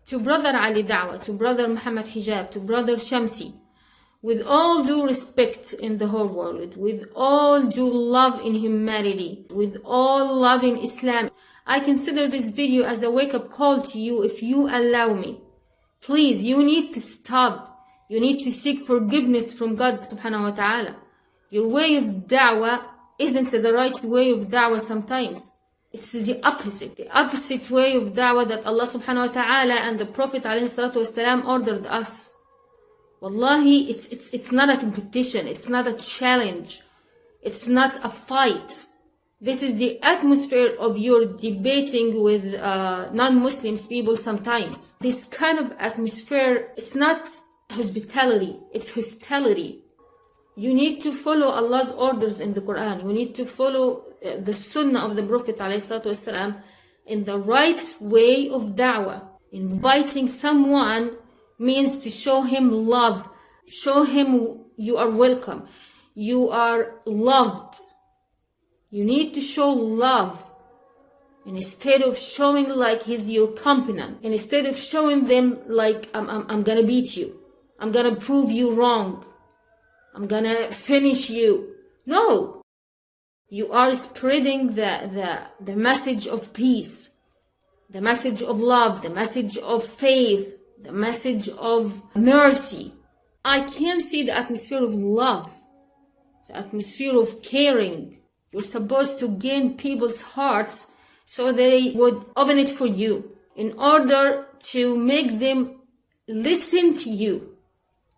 To brother Ali Da'wah, to brother Muhammad Hijab, to brother Shemsy, with all due respect in the whole world, with all due love in humanity, with all love in Islam, I consider this video as a wake-up call to you if you allow me. Please, you need to stop. You need to seek forgiveness from God subhanahu wa ta'ala. Your way of da'wah isn't the right way of da'wah sometimes. It's the opposite way of da'wah that Allah subhanahu wa ta'ala and the Prophet alayhi salatu wasalam ordered us. Wallahi, it's not a competition, it's not a challenge, it's not a fight. This is the atmosphere of your debating with non-Muslims people sometimes. This kind of atmosphere, it's not hospitality, it's hostility. You need to follow Allah's orders in the Quran. You need to follow the Sunnah of the Prophet ﷺ in the right way of da'wah. Inviting someone means to show him love. Show him you are welcome. You are loved. You need to show love. And instead of showing like he's your companion, and instead of showing them like I'm gonna beat you, I'm gonna prove you wrong, I'm gonna finish you. No. You are spreading the message of peace, the message of love, the message of faith, the message of mercy. I can see the atmosphere of love, the atmosphere of caring. You're supposed to gain people's hearts so they would open it for you in order to make them listen to you.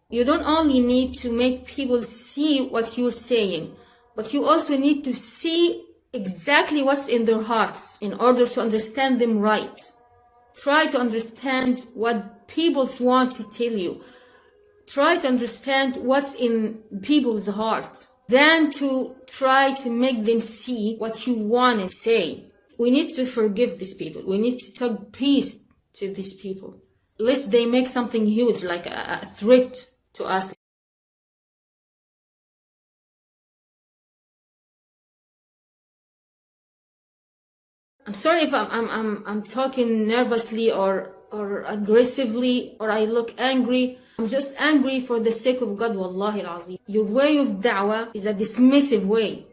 You don't only need to make people see what you're saying, but you also need to see exactly what's in their hearts in order to understand them right. Try to understand what people want to tell you. Try to understand what's in people's heart. Then to try to make them see what you want to say. We need to forgive these people. We need to talk peace to these people. Lest they make something huge, like a threat to us. I'm sorry if I'm talking nervously or aggressively, or I look angry. I'm just angry for the sake of God, wallahi al-azim. Your way of da'wah is a dismissive way.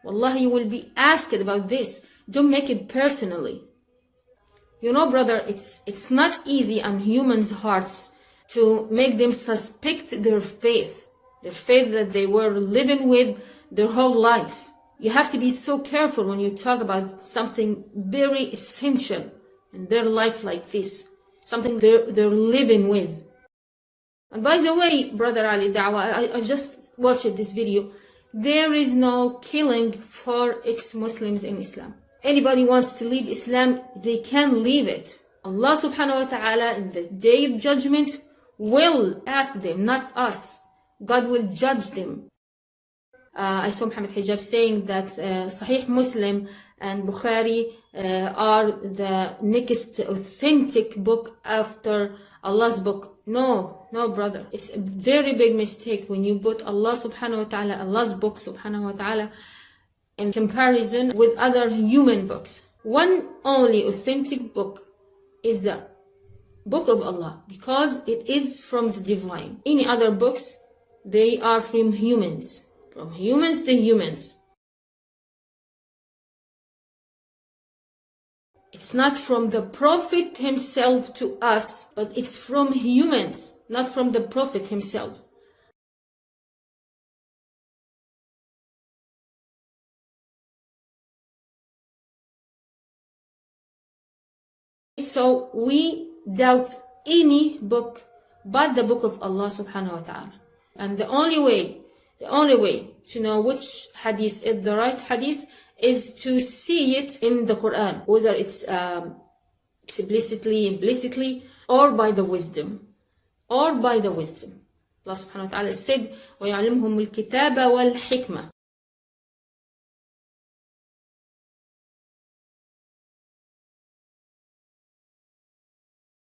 Wallahi, you will be asked about this. Don't make it personally. You know, brother, it's not easy on humans' hearts to make them suspect their faith that they were living with their whole life. You have to be so careful when you talk about something very essential in their life like this, something they're living with. And by the way, brother Ali Da'wah, I just watched this video. There is no killing for ex-Muslims in Islam. Anybody wants to leave Islam, they can leave it. Allah subhanahu wa ta'ala in the day of judgment will ask them, not us. God will judge them. I saw Muhammad Hijab saying that Sahih Muslim and Bukhari are the next authentic book after Allah's book. No, brother. It's a very big mistake when you put Allah subhanahu wa ta'ala, Allah's book subhanahu wa ta'ala, in comparison with other human books. One only authentic book is the book of Allah, because it is from the divine. Any other books, they are from humans to humans. It's not from the Prophet himself to us, but it's from humans, not from the Prophet himself. So we doubt any book but the book of Allah subhanahu wa ta'ala. And the only way to know which hadith is the right hadith is to see it in the Quran, whether it's explicitly, implicitly, or by the wisdom. Allah subhanahu wa ta'ala said, وَيَعْلِمْهُمُ الْكِتَابَ وَالْحِكْمَةِ.